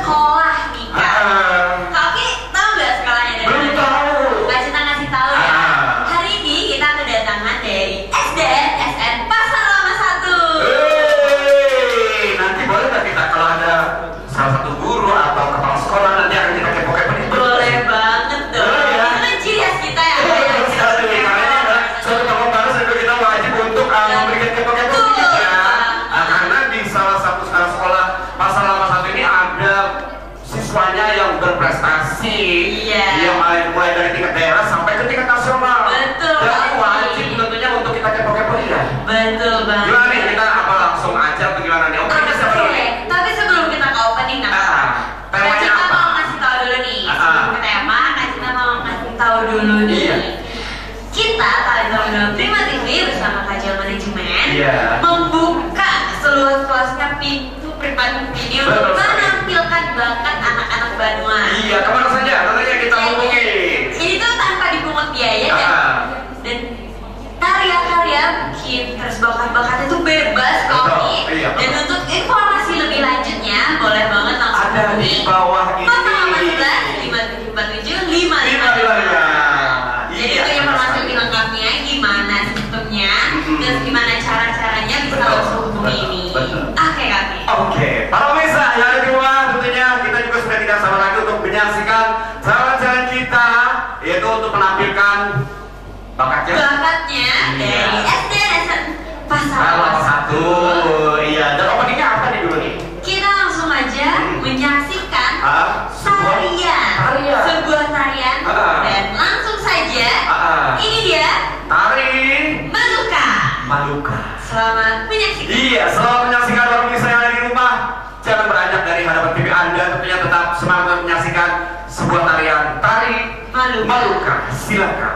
sekolah nih kan. Kaki tahu nggak sekolahnya dari Belum mana? tahu. Kak Cita ngasih tahu ya. Hari ini kita kedatangan dari SDN SN Pasar Lama 1. Nanti boleh nggak kita kalau ada salah satu guru atau kepala sekolah nanti akan kita kepo-kepo itu? Boleh banget dong. Boleh ya? Itu kan ciri khas kita ya. Betul sekali. Makanya adalah suatu tahun baru sehingga kita wajib untuk memberikan kepo-kepo sedikit ya. Karena di salah satu sekolah Pasar Lama 1 ini ada siswanya yang berprestasi. Iya. Yang mulai dari tingkat daerah sampai ke tingkat nasional. Betul. Dan wajib tentunya untuk kita kepo-kepo ya. Betul banget. Gimana nih, kita apa langsung aja atau gimana nih? Oke, kita siapa dulu nih? Tapi sebelum kita ke opening, Kak Temanya Cita apa? mau ngasih tahu dulu nih. Sebelum ke tema, Kak Cita mau ngasih tahu dulu nih. Iya. Kita Talent Prima TV bersama Kajal Manajemen Iya. membuka seluas-luasnya pintu private video Betul untuk sekali. menampilkan bakat anak-anak Banua. Iya, kemana saja? Tentunya kita hubungi. Ini tuh tanpa dipungut biaya dan karya-karya bikin terus bakat-bakat itu bebas kok Betul, nih. iya, Dan betul. untuk informasi lebih lanjutnya boleh banget langsung Ada di bawah ini. 0811 5747 555. Jadi Iya. itu informasi lebih lengkapnya, gimana sistemnya, dan gimana cara-caranya bisa Betul, langsung hubungi betul, ini. betul. Oke kami. Oke, para pemirsa yang ada di rumah, tentunya kita juga sudah tidak sabar lagi untuk menyaksikan jalan-jalan kita, yaitu untuk menampilkan bakatnya. Bakatnya dari SDN Pasar Salah Lama 1. satu, iya. Dan openingnya apa nih dulu nih? Kita langsung aja menyaksikan Tarian. sebuah tarian dan langsung saja ini dia Tari Maluka. Maluka. Selamat menyaksikan. Iya, selamat menyaksikan para pemirsa yang ada di rumah. Jangan beranjak dari hadapan TV Anda, tentunya tetap semangat menyaksikan sebuah tarian tari Maluka. Maluka. Silakan.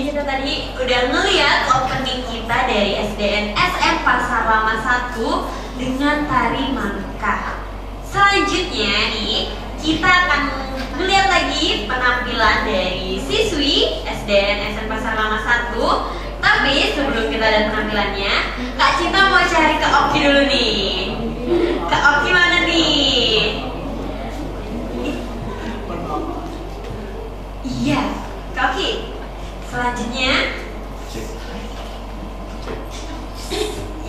kita tadi udah ngeliat opening kita dari SDN SM Pasar Lama 1 dengan tari Maluka. Selanjutnya nih, kita akan melihat lagi penampilan dari siswi SDN SM Pasar Lama 1. Tapi sebelum kita lihat penampilannya, Kak Cinta mau cari Kak Oki dulu nih. Kak Oki mana nih? Iya, Kak Oki. Selanjutnya,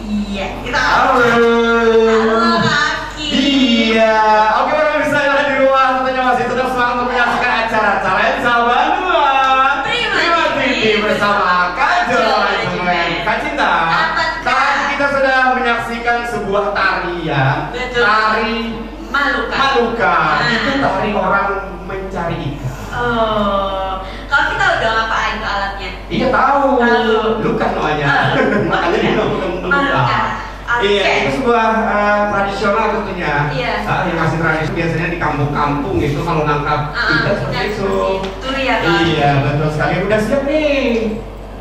iya, kita Halo. Halo Kak Oki. Iya, oke para pemirsa yang ada di rumah, tentunya masih tetap semangat untuk menyaksikan acara-acara Lensa Bandung. Terima kasih bersama Kak Joy, Kak Cinta. Tadi kita sudah menyaksikan sebuah tarian, Betul. tari Maluka. Maluka. Itu tari orang mencari ikan. Oh, kalau kita udah ngapain tuh alatnya? Iya tahu. Tahu. Luka namanya. Makanya dinamakan Maluka. Iya, Oke. itu sebuah tradisional tentunya. Iya. Yang masih tradisi biasanya di kampung-kampung itu kalau nangkap ikan seperti itu. Itu ya kan? Iya, betul sekali. Udah siap nih.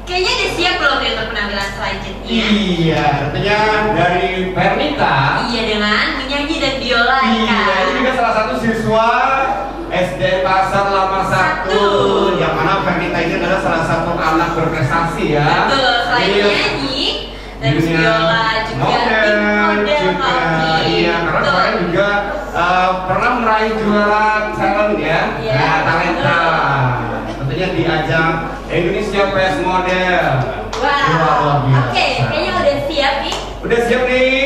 Kayaknya udah siap belum nih untuk penampilan selanjutnya? Iya, tentunya dari Pernita. Iya, dengan menyanyi dan biola ya Iya, kan? ini juga salah satu siswa SD Pasar Lama 1, yang mana Pernita ini adalah salah satu anak berprestasi ya. Betul, selain Iya. menyanyi dan Dunia biola juga model model juga. Oki. Iya, karena Betul. kemarin juga pernah meraih juara talent ya. Iya, Nah, talenta. betul. Tentunya di ajang Indonesia Best Model. Wow. Luar biasa. Oke, kayaknya udah siap nih. Udah siap nih?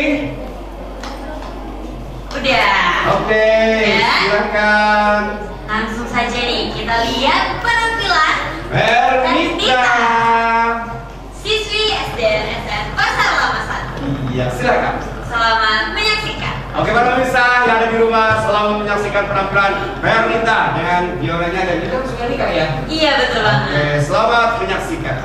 Udah. Oke, Ya. silakan. Langsung saja nih kita lihat penampilan Pernita. siswi SDN SM Pasar Lama 1. Iya, silakan. Selamat menyaksikan. Oke para pemirsa yang ada di rumah, selamat menyaksikan penampilan Pernita dengan biolanya dan juga sudah nikah ya. Iya betul banget. Oke, selamat menyaksikan.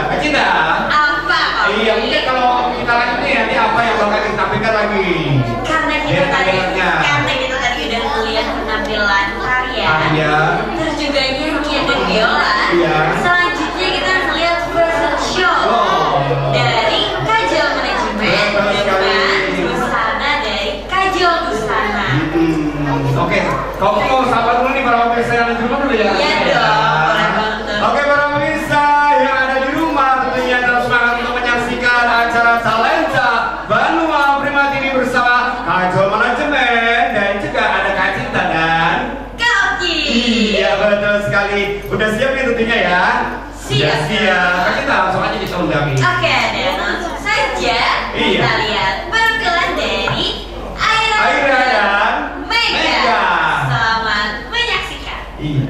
Kak Cinta. Apa? Iya, mungkin kalau kita lanjut nih nanti apa yang bakal ditampilkan lagi? Karena kita tadi udah melihat penampilan tarian, terus juga nyanyian dan biola. Iya. Selanjutnya kita akan lihat fashion show dari Kajol Manajemen dengan busana dari Kajol Busana. Oke, kamu mau sapa dulu nih para pemirsa yang ada di rumah dulu ya? Iya dong, boleh banget. Oke para pemirsa yang ada di rumah tentunya dalam semangat untuk menyaksikan acara Talenta Banua Prima TV bersama Kajol Manajemen dan juga ada Kak Cinta dan Kak Oki. Iya betul sekali. Udah siap nih tentunya ya? Siap. Siap. Kak Cinta langsung aja kita undang nih. Oke, dan langsung saja kita lihat penampilan dari Aira dan Mega. Selamat menyaksikan. Iya.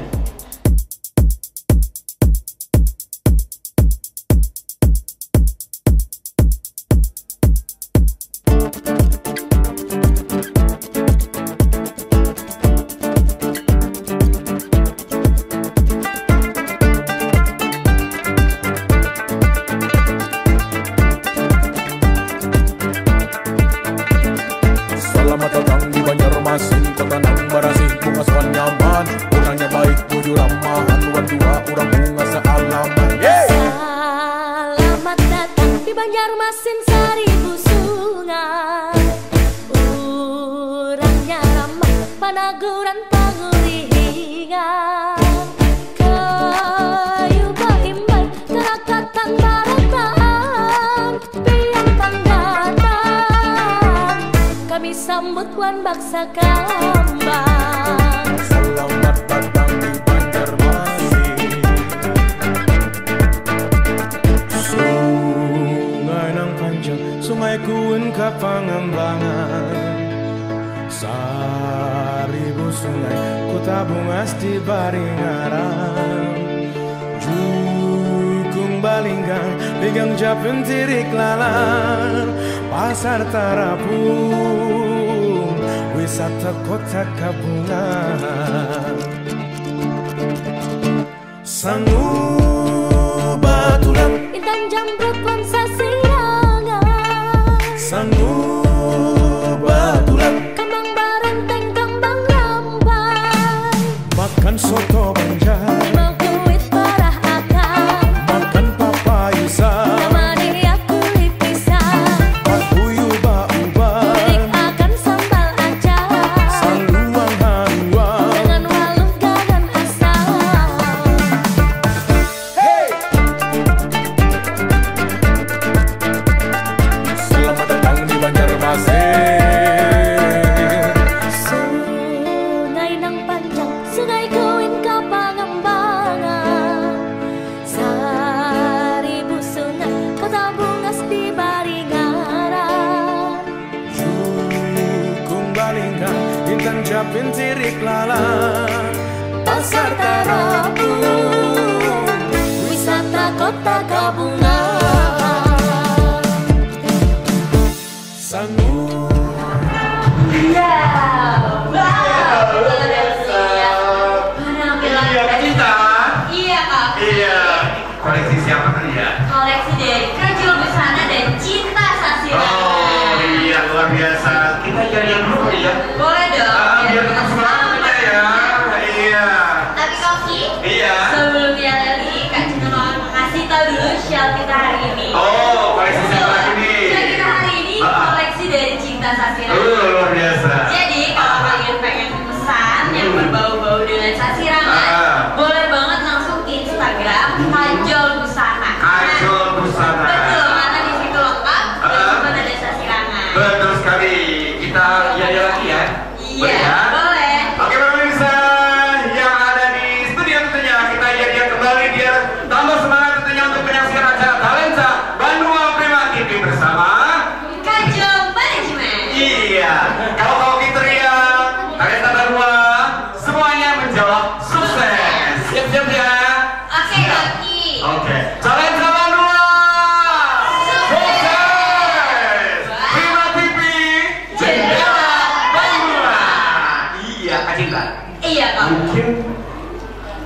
Selamat datang di Banjarmasin, kota nang barasih, bunga soan nyaman, orangnya baik, jujur ramahan, wan dua orang bunga sealaman. Selamat datang di Banjarmasin, seribu sungai, orangnya ramah, panaguran panguringan, kayu baimbai, kerakatan baratan, piang panggatan, kami sambut wan baksa kambang. Selamat datang di Banjarmasin, sungai nang panjang, sungai kuun ka Pangembangan, seribu sungai, ku tabungas di Baringaran, Jukung Balinggang, Ligang Japun Tirik Lalan, Pasar Tarapung, wisata kota Kabungan, Sangu Batulan, Intan Jamrut wan sasirangan, Sangu Batulan, kembang barenteng kembang rambai, makan soto Banjar, mengkuit parah akar, makan papayusa, temani aku kulit pisang, pakuyu bauban, kulik akan sambal acar, saluang haluang. dengan waluh gagan asam. Selamat datang di Banjarmasin, Sungai nang panjang, sungai kuin ka Pangembangan, seribu sungai, kota bungas di Baringaran, Jukung Balinggang, Intan Japin Tirik Lalan, Pasar Tarapung, wisata kota Kabungan. Sangu. Iya, wow, luar biasa. Penampilan Iya Kak Cinta. Iya Kak. Iya. Koleksi siapa kan ya? Koleksi dari Kajol Busana dan Cinta Sasira. Oh iya luar biasa. Kita yang dulu kali ya. Boleh dong. Biar tetap semangat kita ya. Iya. Tapi Koki, Iya. sebelumnya lagi Kak Cinta mau ngasih tahu dulu shell kita hari ini. Oh koleksi siapa lagi nih? Shell kita hari ini koleksi dari Cinta Sasira. Luar biasa. Jadi kalau kalian pengen pesan yang berbau-bau dengan sasirangan, boleh banget langsung Instagram Kajol Busana. Kajol Busana. Betul, karena di situ lengkap dan juga ada sasirangan. Betul sekali. Kita iya lagi ya. Iya, ya? boleh. Oke pemirsa yang ada di studio tentunya kita iya kembali biar tambah semangat tentunya untuk menyaksikan acara Talenta Banua Prima TV bersama. Kajol Manajemen. Iya. Kalau kita teriak Talenta Banua semuanya menjawab sukses. Siap-siap ya. Oke, Koki. Oke. Talenta Banua. Sukses. Prima TV. Jendela Banua. Iya, Kak Cinta. Iya, Kak. Mungkin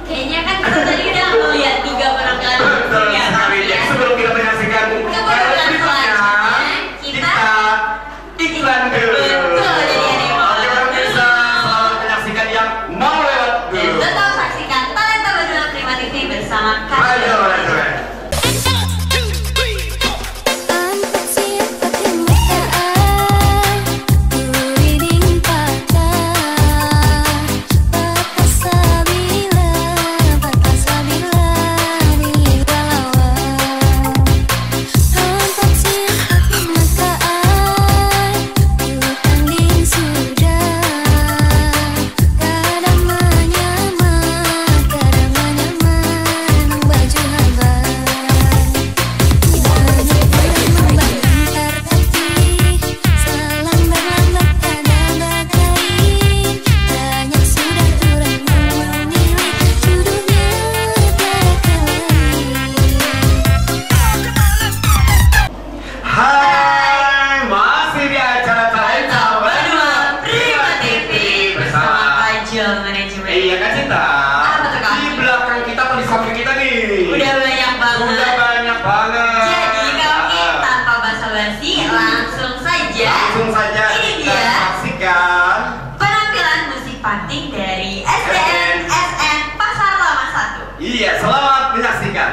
Kayaknya kan kita tadi udah melihat 3 penampilan betul ya, sekali. Kak, ya. Sebelum Udah banyak banget. Jadi kalau kita tanpa basa-basi langsung saja ini kita dia saksikan penampilan musik panting dari SDN SM Pasar Lama 1. Iya, selamat menyaksikan.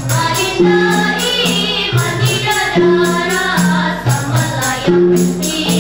Adinda iman di dada rasa melayang.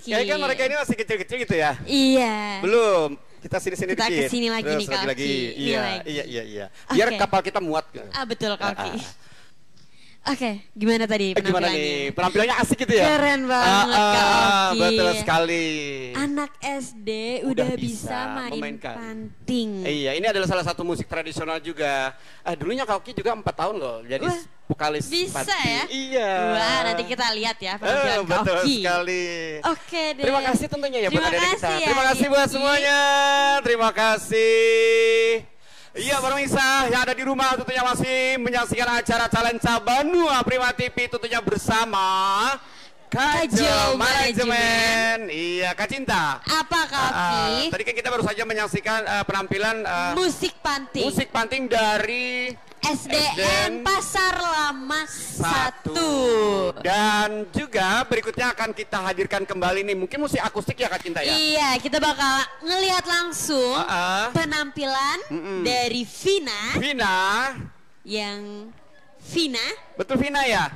Kayaknya kan mereka ini masih kecil-kecil gitu ya? Iya. Belum. Kita sini-sini dikit. Kita kesini lagi nih Kak Oki. Iya. Biar kapal kita muat. Betul Kak Oki. Oke, gimana tadi penampilannya? Gimana nih? Penampilannya asik gitu ya? Keren banget Kak Oki. Betul sekali. Anak SD udah bisa main panting. Iya, ini adalah salah satu musik tradisional juga. Dulunya Kak Oki juga 4 tahun loh. Jadi vokalis bisa panting. Ya? Iya. Wah, nanti kita lihat ya penampilan Kak Oki. Betul sekali. Oke deh. Terima kasih tentunya ya buat adik-adik kita. Ya, terima kasih buat semuanya. Terima kasih. Iya, pemirsa yang ada di rumah tentunya masih menyaksikan acara Talenta Banua Prima TV tentunya bersama Kajol Manajemen. Iya, Kak Cinta. Apa Kak Oki? Tadi kan kita baru saja menyaksikan penampilan musik panting. Musik panting dari SDN Pasar Lama 1. Dan juga berikutnya akan kita hadirkan kembali nih, mungkin musik akustik ya Kak Cinta ya? Iya, kita bakal ngelihat langsung penampilan dari Vina. Yang Vina. Betul Vina ya?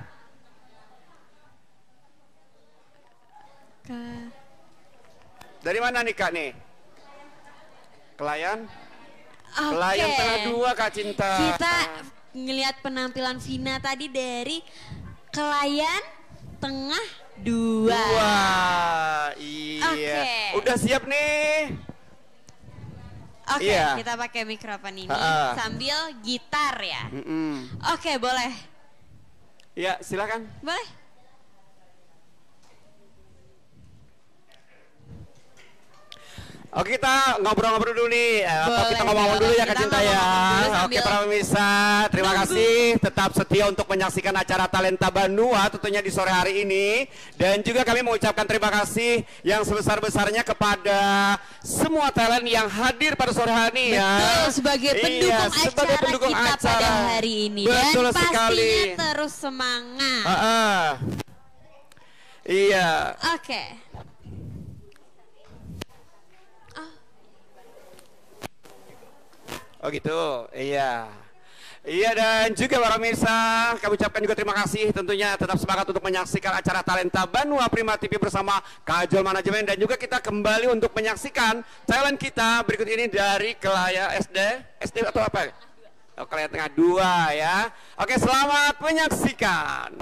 Dari mana nih Kak nih? Kelayan? Kelayan Tengah 2 Kak Cinta. Kita ngelihat penampilan Vina tadi dari Kelayan Tengah 2. Iya. Udah siap nih? Oke, kita pakai mikrofon ini sambil gitar ya. Oke, boleh. Iya, silakan. Boleh. Oke, kita ngobrol-ngobrol dulu nih. Kita ngomong dulu ya Kak Cinta ya. Oke, para pemirsa, terima kasih tetap setia untuk menyaksikan acara Talenta Banua tentunya di sore hari ini. Dan juga kami mengucapkan terima kasih yang sebesar-besarnya kepada semua talent yang hadir pada sore hari ini ya. Betul, sebagai pendukung acara kita pada hari ini. Betul dan pastinya sekali. Terus semangat. Iya. Oke. Oh gitu, iya. Iya, dan juga para pemirsa, kami ucapkan juga terima kasih tentunya tetap semangat untuk menyaksikan acara Talenta Banua Prima TV bersama Kajol Manajemen. Dan juga kita kembali untuk menyaksikan talent kita berikut ini dari Kelayan SD atau apa? Oh, Kelayan Tengah 2 ya. Oke, selamat menyaksikan.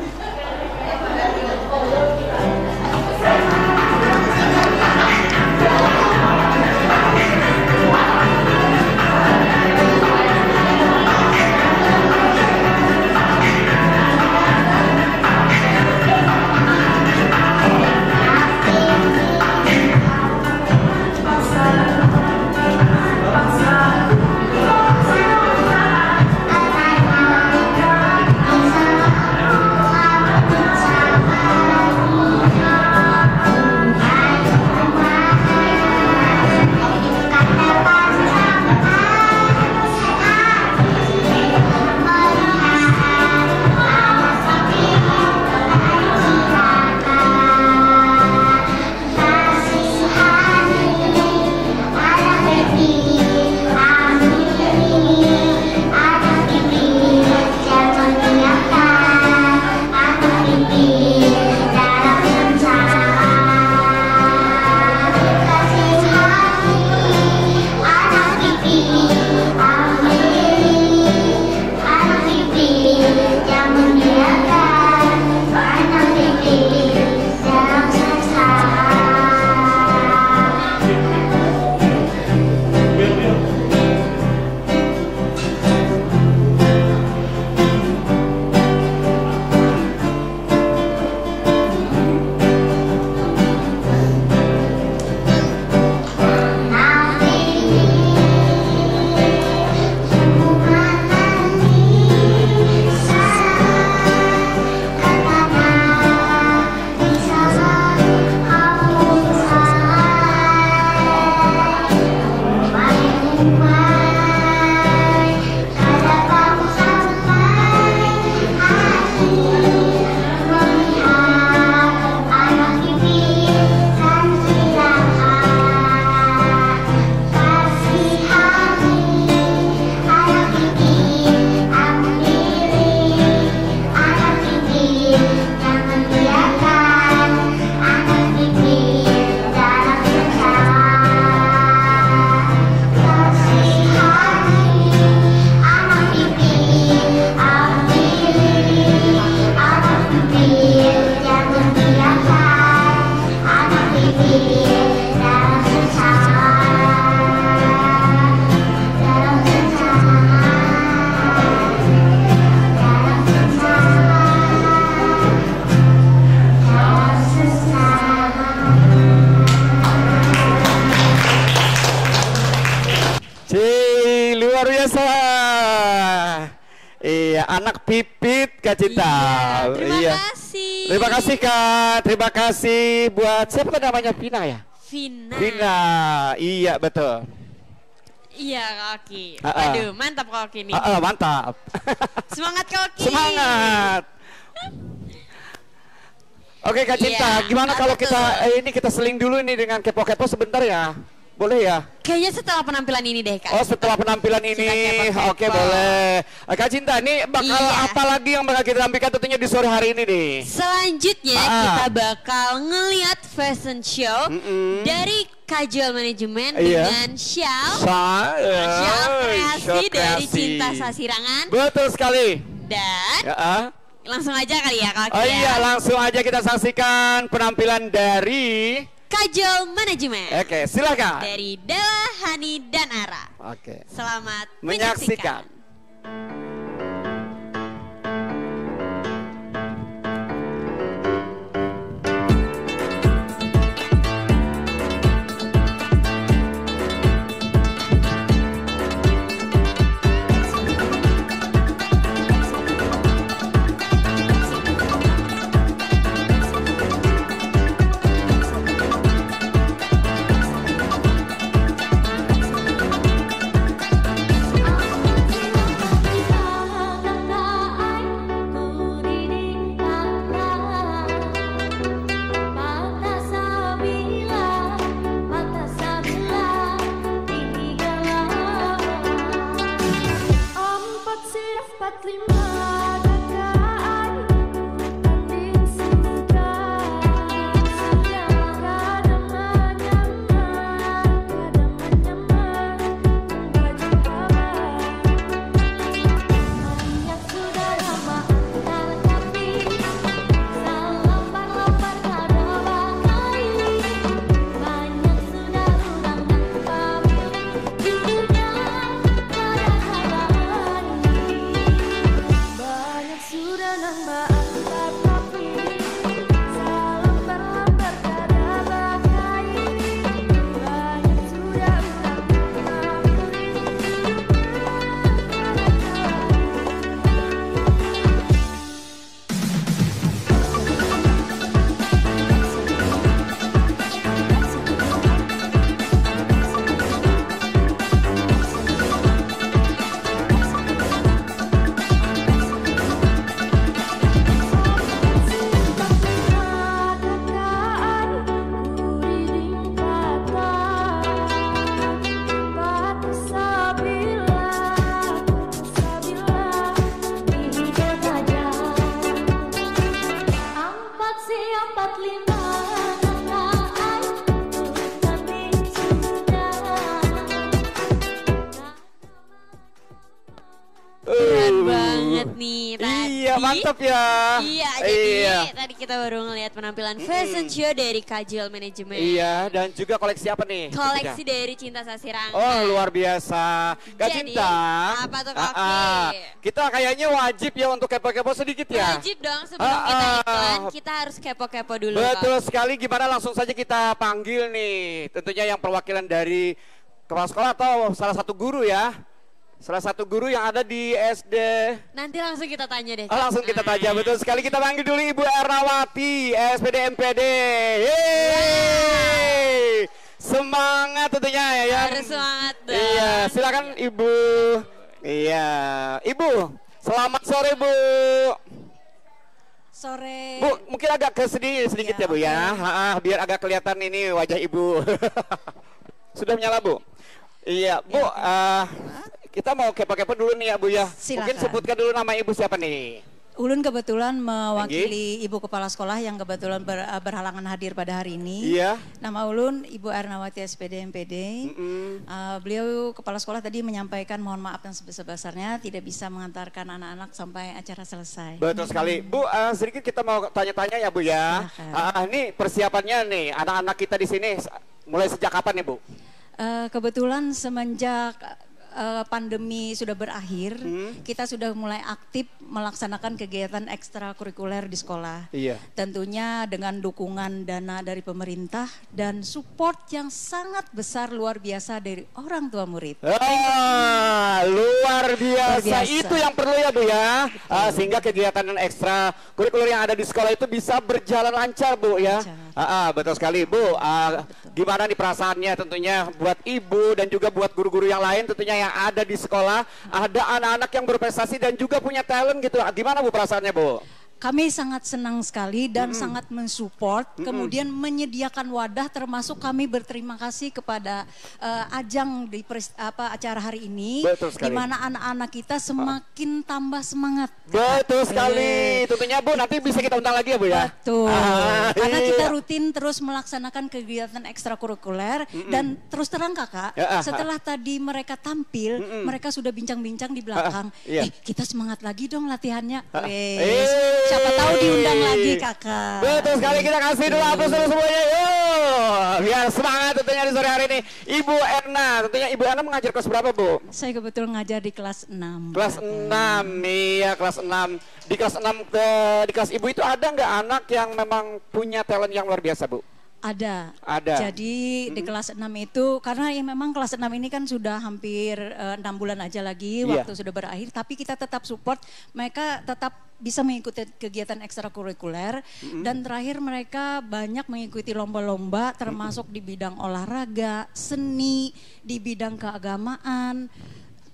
anak pipit Kak Cinta. Terima kasih. Terima kasih Kak. Terima kasih buat siapa kan namanya Vina ya? Vina. Iya betul. Iya Kak Oki. Aduh mantap Kak Oki nih. Mantap. Semangat Kak Oki. Semangat. Oke Kak Cinta, gimana kalau kita ini kita seling dulu nih dengan kepo-kepo sebentar ya? Boleh ya? Kayaknya setelah penampilan ini deh Kak. Oh setelah penampilan ini, oke boleh. Kak Cinta, ini bakal apa lagi yang bakal kita tampilkan tentunya di sore hari ini nih? Selanjutnya kita bakal ngelihat fashion show dari Kajol Manajemen dengan Syal Kreasi dari Cinta Sasirangan. Betul sekali. Dan langsung aja kali ya Kak. Oh iya, langsung aja kita saksikan penampilan dari Kajol Manajemen. Oke, silakan. Dari Della, Hani, dan Ara. Oke. Selamat menyaksikan. Mantap ya. Iya, jadi tadi kita baru ngelihat penampilan fashion show dari Kajol Manajemen. Iya, dan juga koleksi apa nih? Koleksi dari Cinta Sasirangan. Oh, luar biasa. Kak Cinta. Apa tuh Kak? Kita kayaknya wajib ya untuk kepo-kepo sedikit ya. Wajib dong, sebelum kita iklan, kita harus kepo-kepo dulu. Betul sekali, gimana langsung saja kita panggil nih. Tentunya yang perwakilan dari kepala sekolah atau salah satu guru ya. Salah satu guru yang ada di SD. Nanti langsung kita tanya deh. Oh, langsung kita tanya, betul sekali. Kita panggil dulu Ibu Ernawati, SPD MPD. Yeay. Semangat tentunya ya. Harus semangat dong. Iya, silakan Ibu. Iya, Ibu. Selamat sore Bu. Sore. Bu, mungkin agak sedikit ya Bu ya. Biar agak kelihatan ini wajah Ibu. Sudah menyala Bu? Iya, Bu. Kita mau kepo-kepo dulu nih ya Bu ya. Silakan. Mungkin sebutkan dulu nama Ibu siapa nih? Ulun kebetulan mewakili Ibu Kepala Sekolah yang kebetulan berhalangan hadir pada hari ini. Iya. Nama Ulun Ibu Ernawati SPD MPD. Beliau Kepala Sekolah tadi menyampaikan mohon maaf yang sebesar-besarnya tidak bisa mengantarkan anak-anak sampai acara selesai. Betul sekali. Bu, sedikit kita mau tanya-tanya ya Bu ya. Ini persiapannya nih anak-anak kita di sini mulai sejak kapan nih Bu? Kebetulan semenjak pandemi sudah berakhir, kita sudah mulai aktif melaksanakan kegiatan ekstrakurikuler di sekolah. Iya. Tentunya dengan dukungan dana dari pemerintah dan support yang sangat besar luar biasa dari orang tua murid. Luar biasa. biasa. Itu yang perlu ya Bu ya. Sehingga kegiatan ekstrakurikuler yang ada di sekolah itu bisa berjalan lancar Bu ya. Betul sekali Bu. Gimana nih perasaannya tentunya buat ibu dan juga buat guru-guru yang lain tentunya yang ada di sekolah, ada anak-anak yang berprestasi dan juga punya talent gitu. Gimana Bu perasaannya Bu? Kami sangat senang sekali dan sangat mensupport, kemudian menyediakan wadah, termasuk kami berterima kasih kepada ajang di acara hari ini, di mana anak-anak kita semakin tambah semangat. Betul sekali, tentunya Bu nanti bisa kita undang lagi ya Bu ya. Betul, karena kita rutin terus melaksanakan kegiatan ekstrakurikuler dan terus terang Kakak, setelah tadi mereka tampil, mereka sudah bincang-bincang di belakang, kita semangat lagi dong latihannya. Siapa tahu diundang lagi Kakak. Betul sekali, kita kasih dulu aplaus dulu semuanya. Biar semangat tentunya di sore hari ini. Ibu Erna, tentunya Ibu Erna mengajar kelas berapa Bu? Saya kebetulan ngajar di kelas 6. Kelas 6, iya kelas 6. Di kelas 6, di kelas Ibu itu ada nggak anak yang memang punya talent yang luar biasa Bu? Ada. Jadi di kelas 6 itu, karena yang memang kelas 6 ini kan sudah hampir 6 bulan aja lagi, waktu sudah berakhir, tapi kita tetap support, mereka tetap bisa mengikuti kegiatan ekstrakurikuler, dan terakhir mereka banyak mengikuti lomba-lomba termasuk di bidang olahraga, seni, di bidang keagamaan.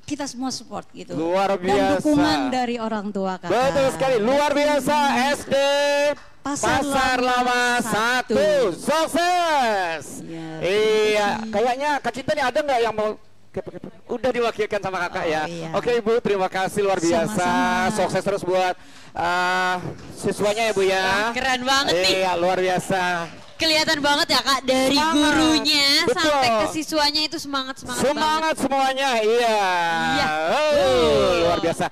Kita semua support gitu. Luar biasa. Dan dukungan dari orang tua Kakak. Betul sekali, luar biasa. SD Pasar Lama 1, sukses. Iya, kayaknya Kak Cinta nih ada nggak yang mau udah diwakilkan sama Kakak ya? Iya. Oke Ibu, terima kasih luar biasa. Sama-sama. Sukses terus buat siswanya ya Bu ya. Keren banget nih. Iya, luar biasa. Kelihatan banget ya Kak, dari Semangat. gurunya Betul. sampai ke siswanya itu semangat Semangat semuanya, iya. Iya. Luar biasa.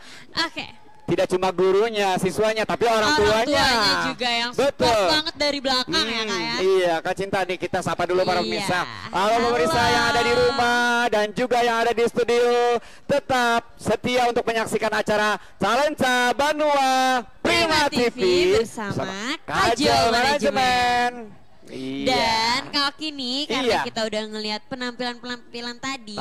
Oke. Tidak cuma gurunya, siswanya, tapi orang tuanya juga yang support banget dari belakang ya Kak ya. Iya, Kak Cinta nih, kita sapa dulu para pemirsa. Halo pemirsa yang ada di rumah dan juga yang ada di studio. Tetap setia untuk menyaksikan acara Talenta Banua Prima TV bersama Kajol Manajemen. Iya. Dan kalau kini karena kita udah ngelihat penampilan tadi,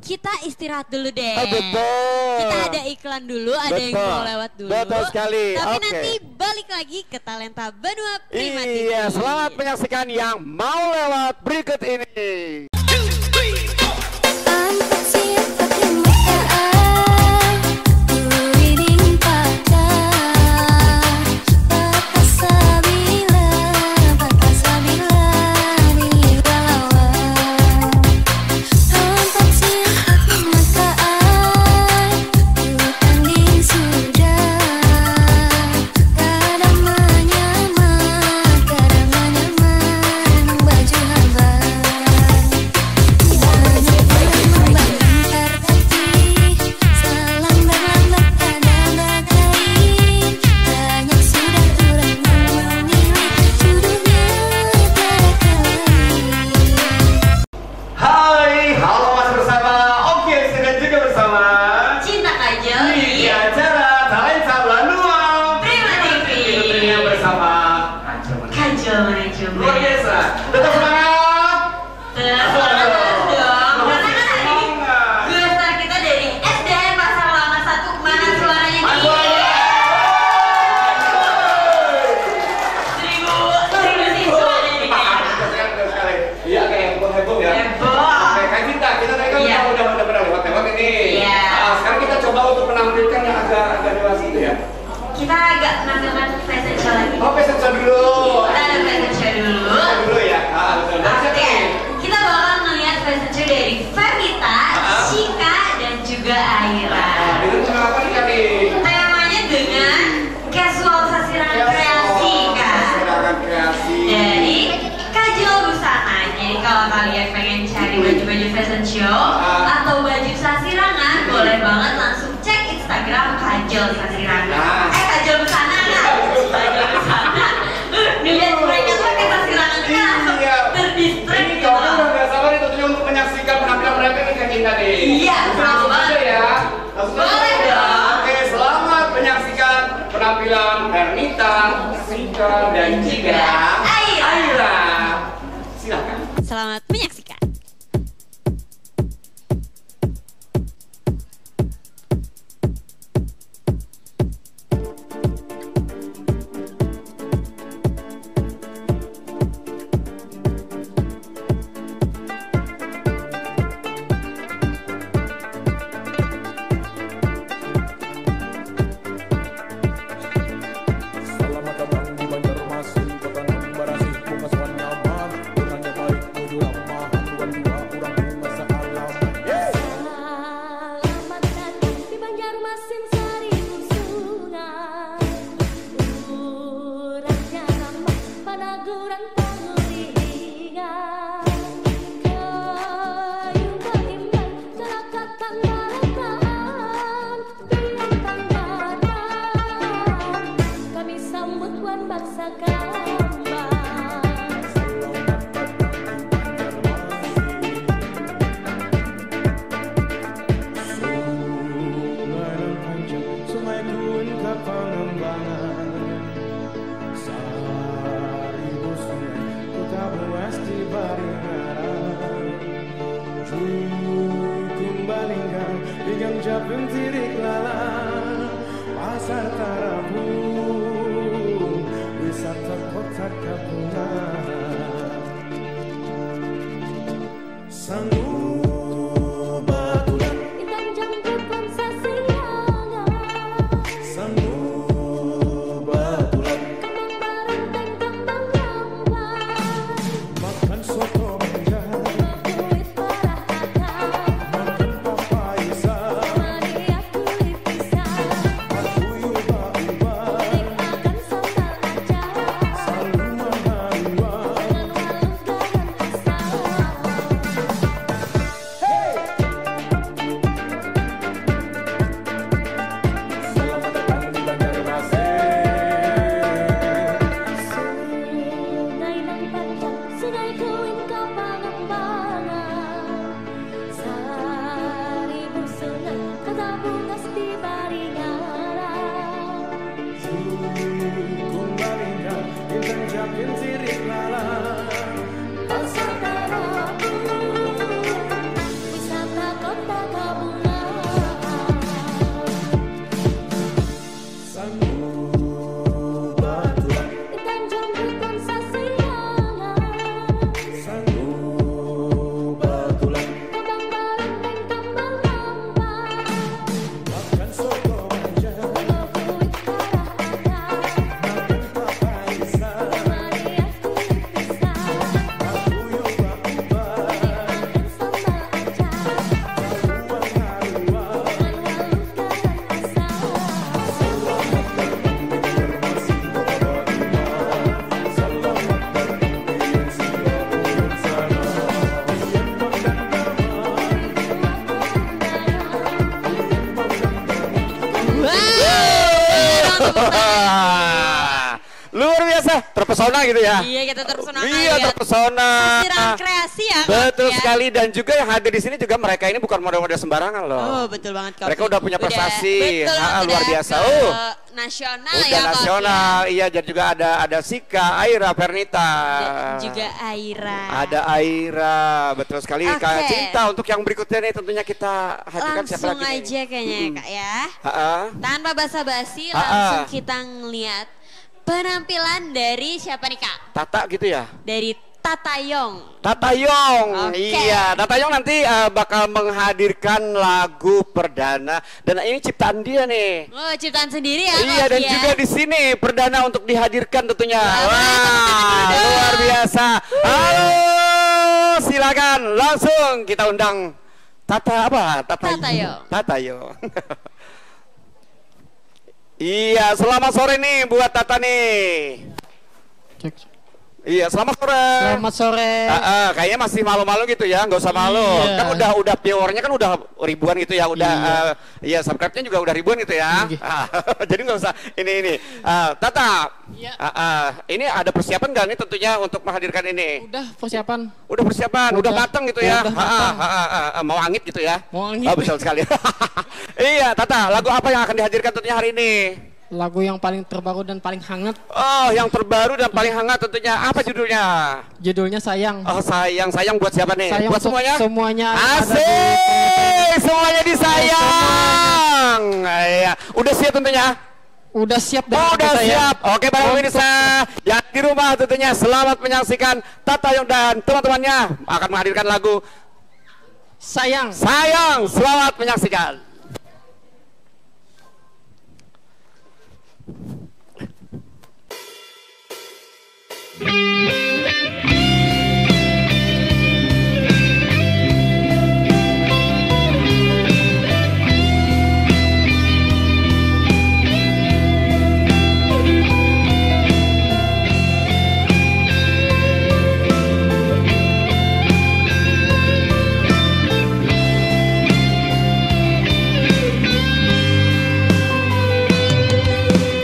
kita istirahat dulu deh. Betul. Kita ada iklan dulu, ada yang mau lewat dulu. Betul sekali. Tapi nanti balik lagi ke Talenta Banua Prima TV. Iya, selamat menyaksikan yang mau lewat berikut ini. Luar biasa. Tetap semangat. Semangat dong. Karena kan hari ini guru besar kita dari SDN Pasar Lama 1. Mana suaranya nih? 1000 siswa ada di sekali. Iya kayak heboh ya. Heboh. Oke, Kak Cinta, kita tadi kan udah pernah lewat ini. Iya. Sekarang kita coba untuk menampilkan yang agak dewasa itu ya. Kita agak menampilkan fashion show lagi. Oh, fashion show dulu. Kita ada fashion show dulu. Dulu ya. Oke, kita bakal Icon dan juga Aira. Silakan. Selamat menyaksikan. Luar biasa, terpesona gitu ya. Iya, kita terpesona. Iya, terpesona. Kesiram kreasi ya. Betul sekali, dan juga yang hadir di sini juga mereka ini bukan model-model sembarangan loh. Oh, betul banget Kak. Mereka udah punya prestasi. Betul, Luar biasa. Nasional udah ya. Nasional. Iya, jadi juga ada Sika, Aira, Fernita. Dan juga Aira. Ada Aira, betul sekali. Kak Cinta, untuk yang berikutnya nih tentunya kita hadirkan siapa lagi? Langsung aja kayaknya Kak ya. Tanpa basa-basi langsung kita ngeliat penampilan dari siapa nih Kak? Tata gitu ya? Dari Tatayong. Tatayong, iya. Tatayong nanti bakal menghadirkan lagu perdana dan ini ciptaan dia nih. Oh, ciptaan sendiri ya? Iya, dan juga di sini perdana untuk dihadirkan tentunya. Wah, luar biasa. Halo, silakan langsung kita undang Tatayong. Tatayong. Iya, selamat sore nih buat Tata nih. Iya, selamat sore. Selamat sore. Kayaknya masih malu-malu gitu ya, nggak usah malu. Iya. Kan udah viewernya kan udah ribuan gitu ya, udah iya subscribe-nya juga udah ribuan gitu ya. Jadi nggak usah ini. Tata, iya. Ini ada persiapan nggak nih tentunya untuk menghadirkan ini? Udah persiapan. Udah persiapan, udah matang gitu ya. Mau angit gitu ya? Mau angit. Oh, betul sekali. Iya, Tata, lagu apa yang akan dihadirkan tentunya hari ini? Lagu yang paling terbaru dan paling hangat. Oh, yang terbaru dan paling hangat tentunya. Apa judulnya? Judulnya Sayang. Oh, Sayang. Sayang buat siapa nih? Sayang buat semuanya? Semuanya. Asik! Semuanya disayang. Iya. Udah siap tentunya? Udah siap. Udah siap. Oke, para pemirsa yang di rumah tentunya selamat menyaksikan Tata Yung dan teman-temannya akan menghadirkan lagu Sayang. Sayang. Selamat menyaksikan.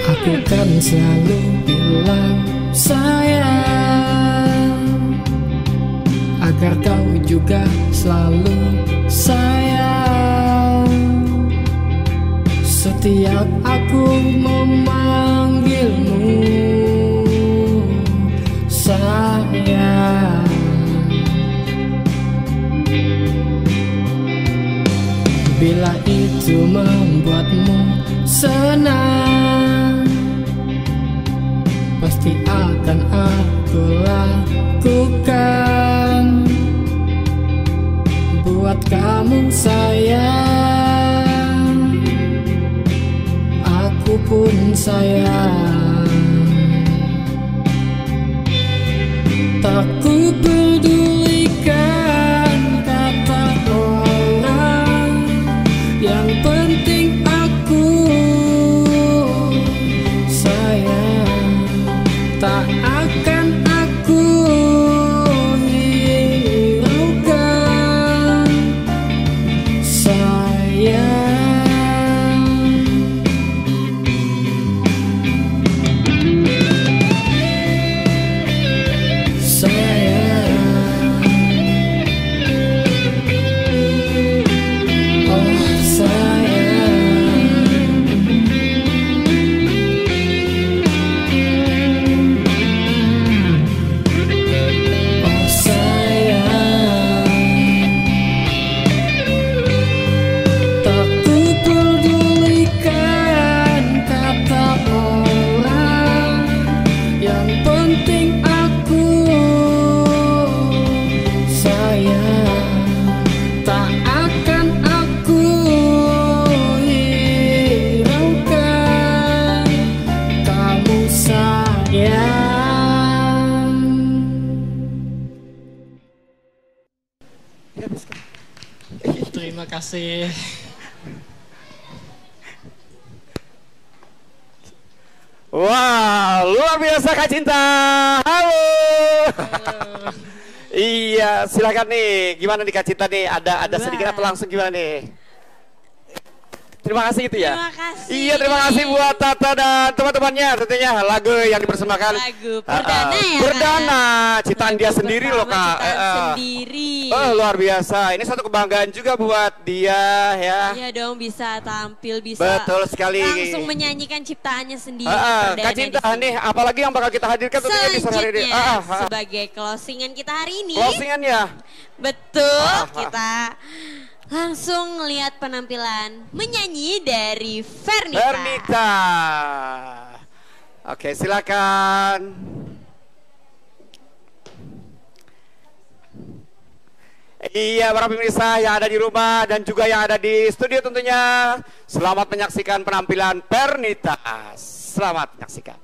Aku kan selalu bilang sayang, agar kau juga selalu sayang. Setiap aku memanggilmu sayang, bila itu membuatmu senang, pasti akan aku lakukan buat kamu sayang. Aku pun sayang. Tak ku pedulikan kata orang, yang penting aku sayang. Tak akan aku hiraukan sayang. Sayang, oh sayang. Oh sayang, tak ku pedulikan kata orang, yang penting aku sayang. Tak akan aku hiraukan kamu sayang. Terima kasih. Wah, luar biasa Kak Cinta. Halo. Iya, silakan nih. Gimana nih Kak Cinta nih? Ada sedikit atau langsung gimana nih? Terima kasih gitu ya. Terima kasih. Iya, terima kasih buat Tata dan teman-temannya. Tentunya lagu yang dipersembahkan. Lagu perdana ya. Perdana, ciptaan dia sendiri loh Kak. Sendiri. Oh, luar biasa. Ini satu kebanggaan juga buat dia ya. Iya dong, bisa tampil, bisa Betul sekali. langsung menyanyikan ciptaannya sendiri. Kak Cinta nih, apalagi yang bakal kita hadirkan tentunya di sore hari ini. Selanjutnya, sebagai closingan kita hari ini. Closingan ya. Betul, kita langsung lihat penampilan menyanyi dari Fernita. Fernita. Oke, silakan. Iya, para pemirsa yang ada di rumah dan juga yang ada di studio tentunya, selamat menyaksikan penampilan Fernita. Selamat menyaksikan.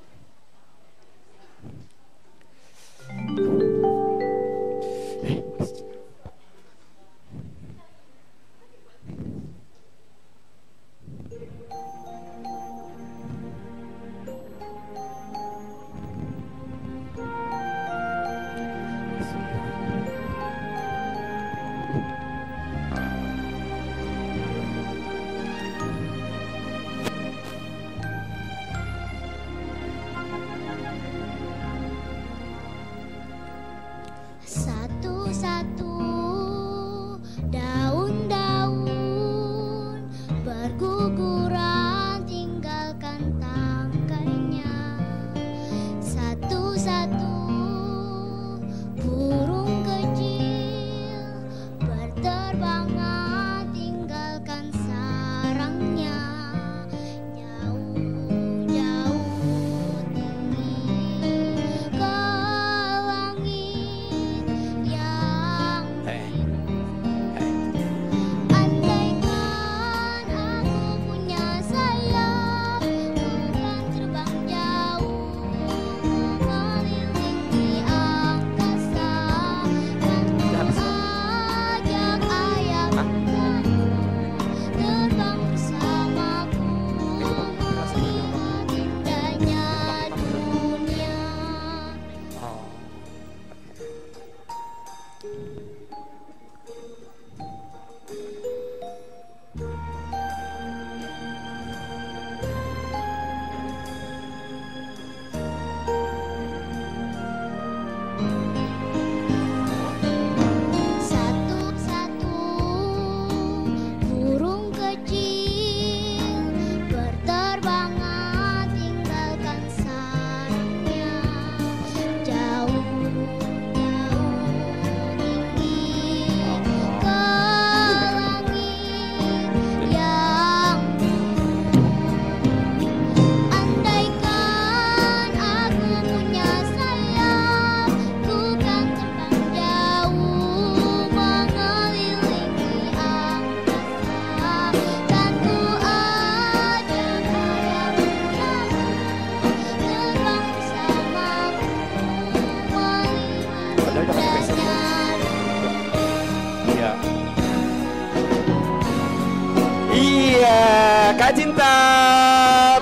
Kak Cinta,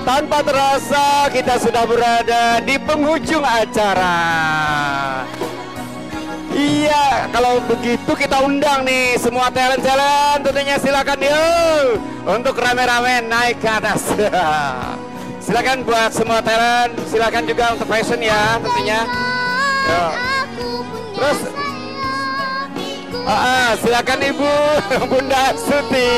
tanpa terasa kita sudah berada di penghujung acara. Iya, kalau begitu kita undang nih semua talent-talent, tentunya silakan yuk untuk rame-rame naik ke atas. Silakan buat semua talent, silakan juga untuk fashion ya tentunya. Yuk. Terus silakan Ibu Bunda Suti,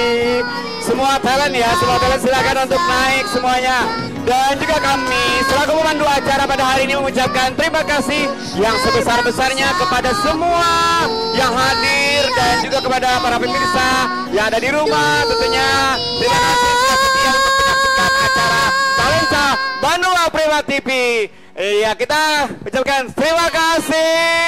semua talent ya, semua talent silakan untuk naik semuanya. Dan juga kami selaku pemandu acara pada hari ini mengucapkan terima kasih yang sebesar-besarnya kepada semua yang hadir dan juga kepada para pemirsa yang ada di rumah tentunya. Terima kasih sudah setia untuk menyaksikan acara Talenta Banua Prima TV. Iya, kita ucapkan terima kasih.